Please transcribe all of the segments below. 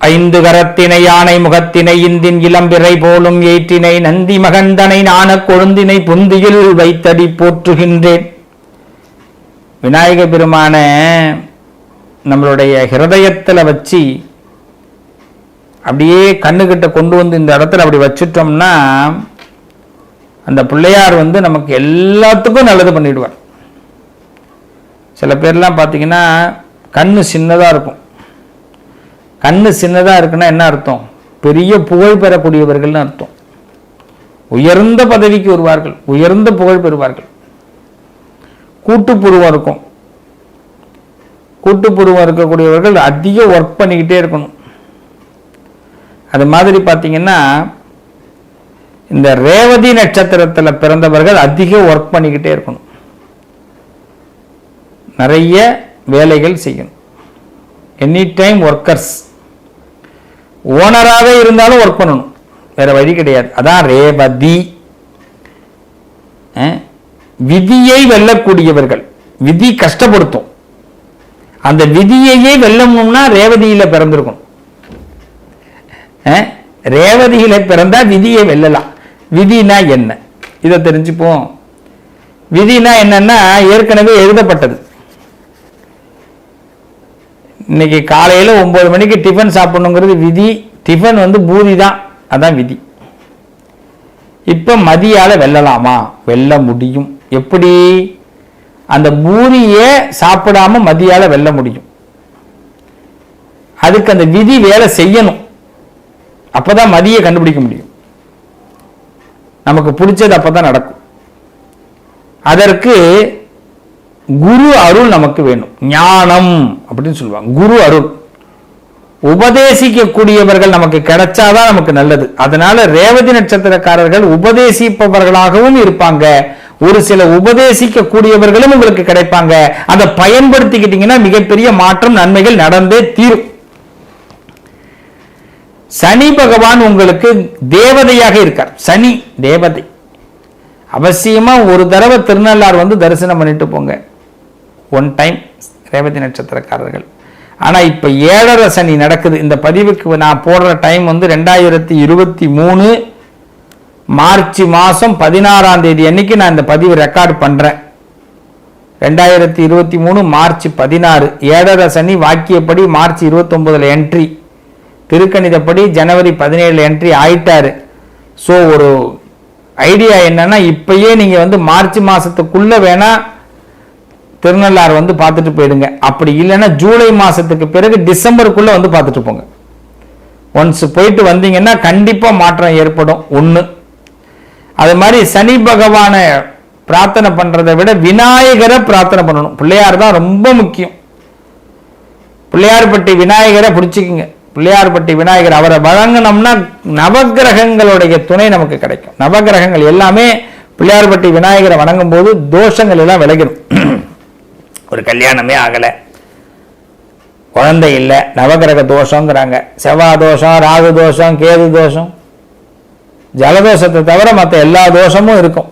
ஐந்து கரத்தினை யானை முகத்தினை இந்தின் இளம்பிறை போலும் ஏற்றினை நந்தி மகந்தனை நாண கொழுந்தினை புந்தியில் வைத்தடி போற்றுகின்றேன். விநாயக பெருமான நம்மளுடைய ஹிருதயத்தில் வச்சு அப்படியே கண்ணுகிட்ட கொண்டு வந்து இந்த இடத்துல அப்படி வச்சுட்டோம்னா அந்த பிள்ளையார் நமக்கு எல்லாத்துக்கும் நல்லது பண்ணிடுவார். சில பேர்லாம் பார்த்தீங்கன்னா கண்ணு சின்னதாக இருக்கும். கண்ணு சின்னதாக இருக்குன்னா என்ன அர்த்தம்? பெரிய புகழ் பெறக்கூடியவர்கள்னு அர்த்தம். உயர்ந்த பதவிக்கு வருவார்கள், உயர்ந்த புகழ் பெறுவார்கள். கூட்டுப்புருவம் இருக்கும். கூட்டுப்புருவம் இருக்கக்கூடியவர்கள் அதிக ஒர்க் பண்ணிக்கிட்டே இருக்கணும். அது மாதிரி பார்த்தீங்கன்னா இந்த ரேவதி நட்சத்திரத்தில் பிறந்தவர்கள் அதிக ஒர்க் பண்ணிக்கிட்டே இருக்கணும். நிறைய வேலைகள் செய்யணும். Any time workers. ஓனராகவே இருந்தாலும் ஒர்க் பண்ணணும், வேற வழி கிடையாது. அதான் ரேவதி. விதியை வெல்லக்கூடியவர்கள். விதி கஷ்டப்படுத்தும், அந்த விதியையே வெல்லணும்னா ரேவதியில பிறந்திருக்கணும். ரேவதியில பிறந்தா விதியை வெல்லலாம். விதினா என்ன இதை தெரிஞ்சுப்போம். விதினா என்னன்னா ஏற்கனவே எழுதப்பட்டது. இன்னைக்கு காலையில் 9 மணிக்கு டிஃபன் சாப்பிடணுங்கிறது விதி. டிஃபன் பூரி தான், அதான் விதி. இப்போ மதியால வெல்லலாமா? வெல்ல முடியும். எப்படி? அந்த பூரியை சாப்பிடாம மதியால வெல்ல முடியும். அதுக்கு அந்த விதி வேலை செய்யணும். அப்பதான் மதியை கண்டுபிடிக்க முடியும். நமக்கு பிடிச்சது அப்பதான் நடக்கும். அதற்கு குரு அருள் நமக்கு வேணும். ஞானம் அப்படின்னு சொல்லுவாங்க. குரு அருள் உபதேசிக்கக்கூடியவர்கள் நமக்கு கிடைச்சாதான் நமக்கு நல்லது. அதனால ரேவதி நட்சத்திரக்காரர்கள் உபதேசிப்பவர்களாகவும் இருப்பாங்க. ஒரு சில உபதேசிக்க கூடியவர்களும் உங்களுக்கு கிடைப்பாங்க. அதை பயன்படுத்திக்கிட்டீங்கன்னா மிகப்பெரிய மாற்றம், நன்மைகள் நடந்தே தீரும். சனி பகவான் உங்களுக்கு தேவதையாக இருக்கார். சனி தேவதை. அவசியமா ஒரு தடவை திருநள்ளார் தரிசனம் பண்ணிட்டு போங்க. ஒன் டைம் ரேவதி நட்சத்திரக்காரர்கள். ஆனா இப்ப 7.5 சனி நடக்குது. இந்த பதிவுக்கு நான் போடுற டைம் 2023 மார்ச் மாசம் 16ஆம் தேதி அன்னைக்கு நான் இந்த பதிவு ரெக்கார்ட் பண்றேன். 2023 மார்ச் 16. 7.5 சனி வாக்கியப்படி மார்ச் 29 என்ட்ரி, திருக்கணிதப்படி ஜனவரி 17 என்ட்ரி ஆயிட்டாரு. ஸோ ஒரு ஐடியா என்னன்னா, இப்பயே நீங்க மார்ச் மாசத்துக்குள்ள வேணா திருநள்ளார் பார்த்துட்டு போயிடுங்க. அப்படி இல்லைன்னா ஜூலை மாசத்துக்கு பிறகு டிசம்பருக்குள்ள பார்த்துட்டு போங்க. ஒன்ஸ் போயிட்டு வந்தீங்கன்னா கண்டிப்பா மாற்றம் ஏற்படும். ஒண்ணு. அது மாதிரி சனி பகவானை பிரார்த்தனை பண்றதை விட விநாயகரை பிரார்த்தனை பண்ணணும். பிள்ளையார் தான் ரொம்ப முக்கியம். பிள்ளையார்பட்டி விநாயகரை பிடிச்சிக்குங்க. பிள்ளையார்பட்டி விநாயகர் அவரை வழங்கினோம்னா நவகிரகங்களுடைய துணை நமக்கு கிடைக்கும். நவகிரகங்கள் எல்லாமே பிள்ளையார்பட்டி விநாயகரை வணங்கும் போது தோஷங்கள் எல்லாம் விலகிடும். ஒரு கல்யாணமே ஆகலை, குழந்தை இல்லை, நவகிரக தோஷங்கிறாங்க. செவ்வாய் தோஷம், ராகு தோஷம், கேது தோஷம், ஜலதோஷத்தை தவிர மற்ற எல்லா தோஷமும் இருக்கும்.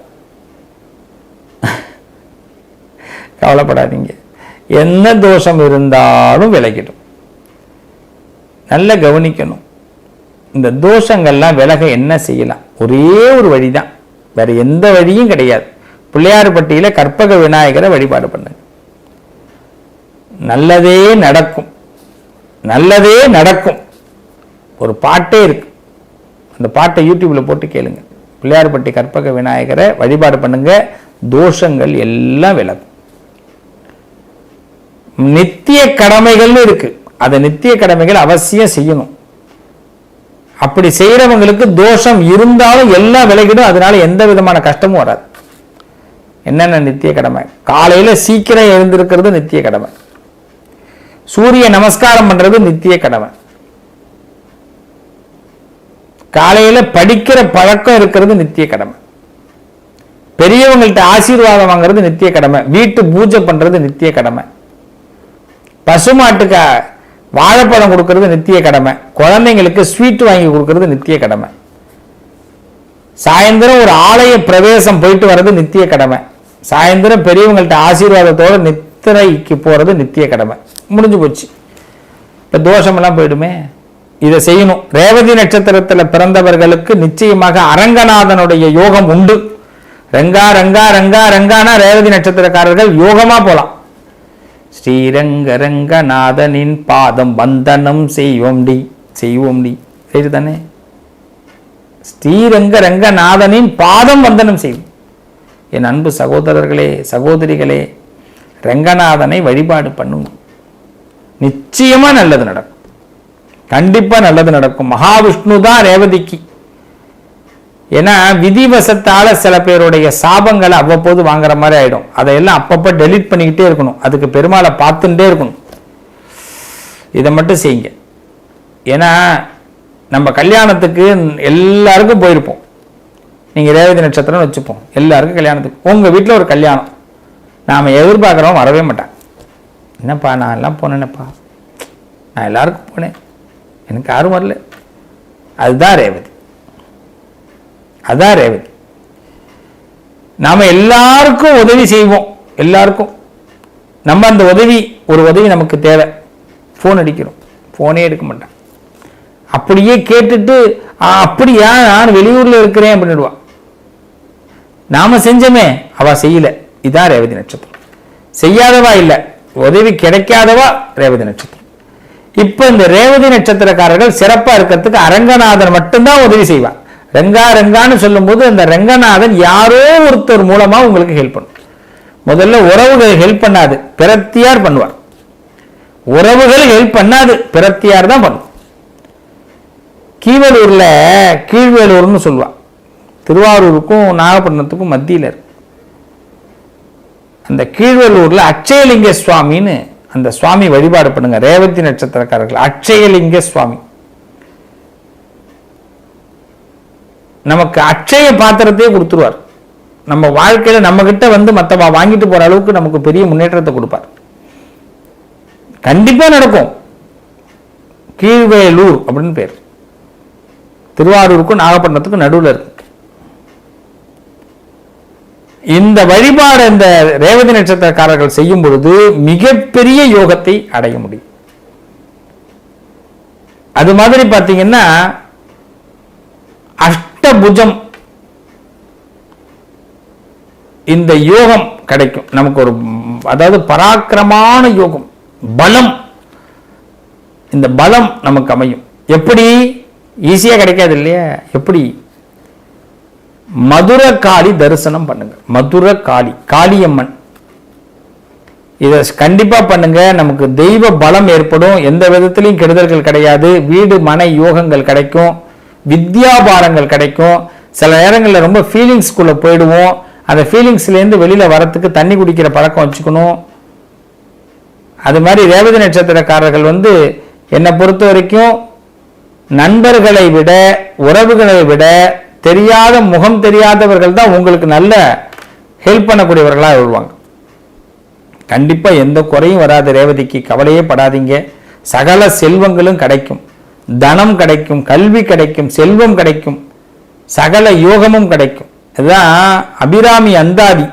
கவலைப்படாதீங்க, என்ன தோஷம் இருந்தாலும் விலகிடும். நல்லா கவனிக்கணும். இந்த தோஷங்கள்லாம் விலக என்ன செய்யலாம்? ஒரே ஒரு வழிதான், வேற எந்த வழியும் கிடையாது. பிள்ளையார்பட்டியில கற்பக விநாயகரை வழிபாடு பண்ணுங்க. நல்லதே நடக்கும், நல்லதே நடக்கும். ஒரு பாட்டே இருக்கு, அந்த பாட்டை யூடியூப்ல போட்டு கேளுங்க. பிள்ளையார்பட்டி கற்பக விநாயகரை வழிபாடு பண்ணுங்க, தோஷங்கள் எல்லாம் விலகும். நித்திய கடமைகள் இருக்கு, அதை நித்திய கடமைகள் அவசியம் செய்யணும். அப்படி செய்யறவங்களுக்கு தோஷம் இருந்தாலும் எல்லாம் விலகிடும். அதனால எந்த விதமான கஷ்டமும் வராது. என்னென்ன நித்திய கடமை? காலையில சீக்கிரம் எழுந்திருக்கிறது நித்திய கடமை. சூரிய நமஸ்காரம் பண்றது நித்திய கடமை. காலையில படிக்கிற பழக்கம் இருக்கிறது நித்திய கடமை. பெரியவங்கள்ட்ட ஆசீர்வாதம் வாங்குறது நித்திய கடமை. வீட்டு பூஜை பண்றது நித்திய கடமை. பசுமாட்டுக்கு வாழைப்பழம் கொடுக்கறது நித்திய கடமை. குழந்தைங்களுக்கு ஸ்வீட் வாங்கி கொடுக்கறது நித்திய கடமை. சாயந்தரம் ஒரு ஆலய பிரவேசம் போயிட்டு வர்றது நித்திய கடமை. சாயந்தரம் பெரியவங்கள்ட்ட ஆசீர்வாதத்தோட நித்திரைக்கு போறது நித்திய கடமை. முடிஞ்சு போச்சு. இப்ப தோஷம் எல்லாம் போயிடுமே. இதை செய்யணும். ரேவதி நட்சத்திரத்தில் பிறந்தவர்களுக்கு நிச்சயமாக அரங்கநாதனுடைய யோகம் உண்டு. ரங்கா ரங்கா ரங்கா ரங்கானா ரேவதி நட்சத்திரக்காரர்கள் யோகமா போலாம். ஸ்ரீரங்க ரங்கநாதனின் பாதம் வந்தனம் செய்வோம்டி செய்வோம்டி சரிதானே. ஸ்ரீரங்க ரங்கநாதனின் பாதம் வந்தனம் செய்வோம். என் அன்பு சகோதரர்களே சகோதரிகளே, ரங்கநாதனை வழிபாடு பண்ணுங்க, நிச்சயமா நல்லது நடக்கும். கண்டிப்பா நல்லது நடக்கும். மகாவிஷ்ணு தான் ரேவதிக்கு. ஏன்னா விதிவசத்தால சில பேருடைய சாபங்களை அவ்வப்போது வாங்குற மாதிரி ஆயிடும். அதையெல்லாம் அப்பப்ப டெலீட் பண்ணிக்கிட்டே இருக்கணும். அதுக்கு பெருமாளை பார்த்துட்டே இருக்கணும். இதை மட்டும் செய்யுங்க. ஏன்னா நம்ம கல்யாணத்துக்கு எல்லாருக்கும் போயிருப்போம். நீங்க ரேவதி நட்சத்திரம் வச்சுப்போம், எல்லாருக்கும் கல்யாணத்துக்கு. உங்க வீட்டில் ஒரு கல்யாணம், நாம எதிர்பார்க்குறோம் வரவே மாட்டாங்க. என்னப்பா நான் எல்லாம் போனேன்னப்பா, நான் எல்லாருக்கும் போனேன், எனக்கு யாரும் வரல. அதுதான் ரேவதி, அதான் ரேவதி. நாம எல்லாருக்கும் உதவி செய்வோம். எல்லாருக்கும் நம்ம அந்த உதவி, ஒரு உதவி நமக்கு தேவை. ஃபோன் அடிக்கிறோம், ஃபோனே எடுக்க மாட்டான். அப்படியே கேட்டுட்டு அப்படியா நான் வெளியூர்ல இருக்கிறேன் அப்படின்னுடுவா. நாம செஞ்சமே அவ செய்யல. இதான் ரேவதி நட்சத்திரம். செய்யாதவா இல்ல, உதவி கிடைக்காதவா ரேவதி நட்சத்திரம். இப்ப இந்த ரேவதி நட்சத்திரக்காரர்கள் சிறப்பா இருக்கிறதுக்கு அரங்கநாதன் மட்டும்தான் உதவி செய்வார். ரங்கா ரங்கான்னு சொல்லும் போது அந்த ரங்கநாதன் யாரோ ஒருத்தர் மூலமா உங்களுக்கு ஹெல்ப் பண்ணும். முதல்ல உறவுகள் ஹெல்ப் பண்ணாது, பிரத்தியார் பண்ணுவார். உறவுகள் ஹெல்ப் பண்ணாது, பிரத்தியார் தான் பண்ணும். கீவலூர்ல கீழ்வேலூர்னு சொல்லுவா. திருவாரூருக்கும் நாகப்பட்டினத்துக்கும் மத்தியில் இருக்கு. அந்த கீழ்வேலூர்ல அட்சயலிங்க சுவாமின்னு அந்த சுவாமி வழிபாடு பண்ணுங்க. ரேவதி நட்சத்திரக்காரர்கள் அட்சயலிங்க சுவாமி. நமக்கு அட்சய பாத்திரத்தையே கொடுத்துருவார். நம்ம வாழ்க்கையில நம்ம கிட்ட வந்து மத்தவா வாங்கிட்டு போற அளவுக்கு நமக்கு பெரிய முன்னேற்றத்தை கொடுப்பார். கண்டிப்பா நடக்கும். கீழ்வேலூர் அப்படின்னு பேர். திருவாரூருக்கும் நாகப்பட்டினத்துக்கும் நடுவில் இருக்கு. இந்த வழிபாடு இந்த ரேவதி நட்சத்திரக்காரர்கள் செய்யும் பொழுது மிகப்பெரிய யோகத்தை அடைய முடியும். அது மாதிரி பார்த்தீங்கன்னா அஷ்டபுஜம் இந்த யோகம் கிடைக்கும் நமக்கு. ஒரு அதாவது பராக்கிரமான யோகம், பலம். இந்த பலம் நமக்கு அமையும். எப்படி? ஈஸியா கிடைக்காது இல்லையா? எப்படி? மதுர காளி தரிசனம் பண்ணுங்க. மதுர காளி, காளியம்மன், இதை கண்டிப்பா பண்ணுங்க. நமக்கு தெய்வ பலம் ஏற்படும். எந்த விதத்திலையும் கெடுதல்கள் கிடையாது. வீடு மனை யோகங்கள் கிடைக்கும், வித்யாபாரங்கள் கிடைக்கும். சில நேரங்களில் ரொம்ப ஃபீலிங்ஸ்குள்ள போயிடுவோம். அந்த ஃபீலிங்ஸ்லேருந்து வெளியில வரத்துக்கு தண்ணி குடிக்கிற பழக்கம் வச்சுக்கணும். அது மாதிரி ரேவதி நட்சத்திரக்காரர்கள் என்னை பொறுத்த வரைக்கும் நண்பர்களை விட உறவுகளை விட தெரியாத முகம் தெரியாதவர்கள் தான் உங்களுக்கு நல்ல ஹெல்ப் பண்ணக்கூடியவர்களாக வருவாங்க. கண்டிப்பா எந்த குறையும் வராது. ரேவதிக்கு கவலையே படாதீங்க. சகல செல்வங்களும் கிடைக்கும், தனம் கிடைக்கும், கல்வி கிடைக்கும், செல்வம் கிடைக்கும், சகல யோகமும் கிடைக்கும். அதுதான் அபிராமி அந்தாதி.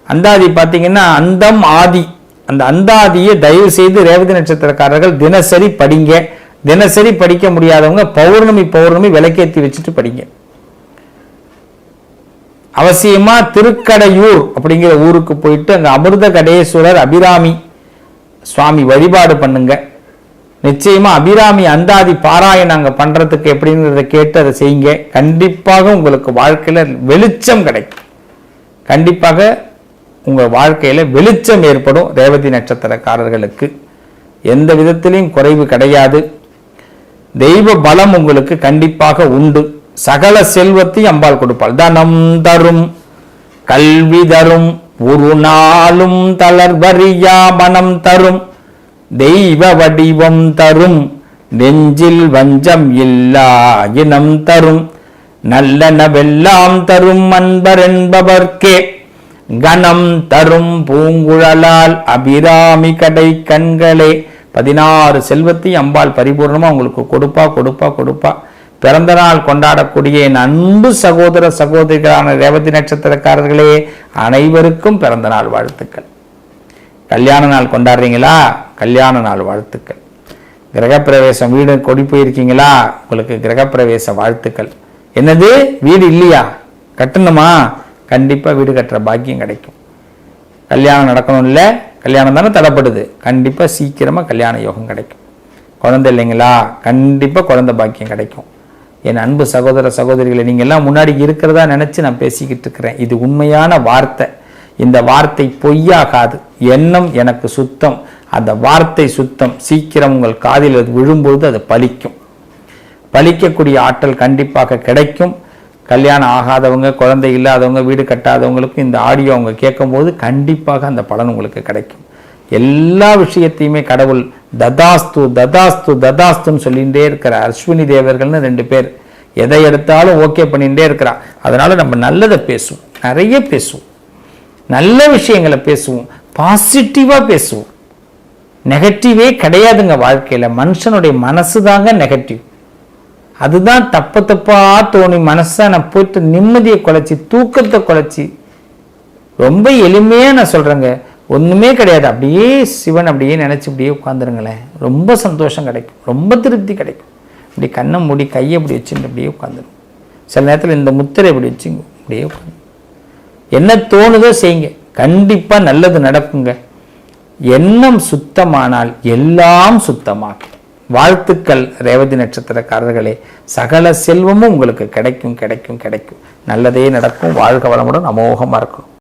அந்தாதி பார்த்தீங்கன்னா அந்தம் ஆதி. அந்த அந்தாதியை தயவு செய்து ரேவதி நட்சத்திரக்காரர்கள் தினசரி படிங்க. தினசரி படிக்க முடியாதவங்க பௌர்ணமி பௌர்ணமி விளக்கேற்றி வச்சுட்டு படிங்க. அவசியமா திருக்கடையூர் அப்படிங்கிற ஊருக்கு போயிட்டு அங்க அமிர்த கடேஸ்வரர் அபிராமி சுவாமி வழிபாடு பண்ணுங்க. நிச்சயமா அபிராமி அந்தாதி பாராயணம் அங்க பண்றதுக்கு எப்படிங்கிறத கேட்டு அதை செய்யுங்க. கண்டிப்பாக உங்களுக்கு வாழ்க்கையில வெளிச்சம் கிடைக்கும். கண்டிப்பாக உங்க வாழ்க்கையில வெளிச்சம் ஏற்படும். ரேவதி நட்சத்திரக்காரர்களுக்கு எந்த விதத்திலையும் குறைவு கிடையாது. தெய்வ பலம் உங்களுக்கு கண்டிப்பாக உண்டு. சகல செல்வத்தையும் அம்பாள் கொடுப்பாள். தனம் தரும், கல்வி தரும், ஒரு நாளும் தளர்வறியா மனம் தரும், தெய்வ வடிவம் தரும், நெஞ்சில் வஞ்சம் இல்லா இனம் தரும், நல்லனவெல்லாம் தரும் அன்பர் என்பவர்க்கே, கணம் தரும் பூங்குழலால் அபிராமி கடை கண்களே. 16 செல்வத்தையும் அம்பாள் பரிபூர்ணமா உங்களுக்கு கொடுப்பா. பிறந்த நாள் கொண்டாடக்கூடிய என் அன்பு சகோதர சகோதரிகளான ரேவதி நட்சத்திரக்காரர்களே, அனைவருக்கும் பிறந்த நாள் வாழ்த்துக்கள். கல்யாண நாள் கொண்டாடுறீங்களா? கல்யாண நாள் வாழ்த்துக்கள். கிரகப்பிரவேசம், வீடு கொடி போயிருக்கீங்களா? உங்களுக்கு கிரகப்பிரவேச வாழ்த்துக்கள். என்னது, வீடு இல்லையா, கட்டணுமா? கண்டிப்பாக வீடு கட்டுற பாக்கியம் கிடைக்கும். கல்யாணம் நடக்கணும் இல்லை, கல்யாணம் தானே தடைப்படுது, கண்டிப்பாக சீக்கிரமாக கல்யாண யோகம் கிடைக்கும். குழந்தை இல்லைங்களா? கண்டிப்பாக குழந்தை பாக்கியம் கிடைக்கும். என் அன்பு சகோதர சகோதரிகளை, நீங்கள் எல்லாம் முன்னாடி இருக்கிறதா நினச்சி நான் பேசிக்கிட்டு இருக்கிறேன். இது உண்மையான வார்த்தை. இந்த வார்த்தை பொய்யாகாது. எண்ணம் எனக்கு சுத்தம், அந்த வார்த்தை சுத்தம். சீக்கிரம் உங்கள் காதில் அது விழும்பொழுது அது பலிக்கும். பலிக்கக்கூடிய ஆற்றல் கண்டிப்பாக கிடைக்கும். கல்யாணம் ஆகாதவங்க, குழந்தை இல்லாதவங்க, வீடு கட்டாதவங்களுக்கும் இந்த ஆடியோ அவங்க கேட்கும்போது கண்டிப்பாக அந்த பலன் உங்களுக்கு கிடைக்கும். எல்லா விஷயத்தையுமே கடவுள் ததாஸ்து ததாஸ்து ததாஸ்துன்னு சொல்லிகிட்டே இருக்கிறார். அஸ்வினி தேவர்கள்னு 2 பேர் எதை எடுத்தாலும் ஓகே பண்ணிகிட்டே இருக்கிறார். அதனால் நம்ம நல்லதை பேசுவோம், நிறைய பேசுவோம், நல்ல விஷயங்களை பேசுவோம், பாசிட்டிவாக பேசுவோம். நெகட்டிவே கிடையாதுங்க வாழ்க்கையில். மனுஷனுடைய மனசு தாங்க நெகட்டிவ். அதுதான் தப்பா தோணி மனசை நான் போயிட்டு நிம்மதியை குலைச்சி, தூக்கத்தை குலைச்சி, ரொம்ப எளிமையாக நான் சொல்கிறேங்க, ஒன்றுமே கிடையாது. அப்படியே சிவன் அப்படியே நினச்சி அப்படியே உட்காந்துருங்களேன், ரொம்ப சந்தோஷம் கிடைக்கும், ரொம்ப திருப்தி கிடைக்கும். இப்படி கண்ணை மூடி கையை இப்படி வச்சுட்டு அப்படியே உட்காந்துரும். சில நேரத்தில் இந்த முத்திரை இப்படி வச்சுங்க, அப்படியே உட்காந்து என்ன தோணுதோ செய்யுங்க, கண்டிப்பாக நல்லது நடக்குங்க. எண்ணம் சுத்தமானால் எல்லாம் சுத்தமாகும். வாழ்த்துக்கள் ரேவதி நட்சத்திரக்காரர்களே. சகல செல்வமும் உங்களுக்கு கிடைக்கும் கிடைக்கும் கிடைக்கும். நல்லதே நடக்கும். வாழ்க வளமுடன், அமோகமாக இருக்கணும்.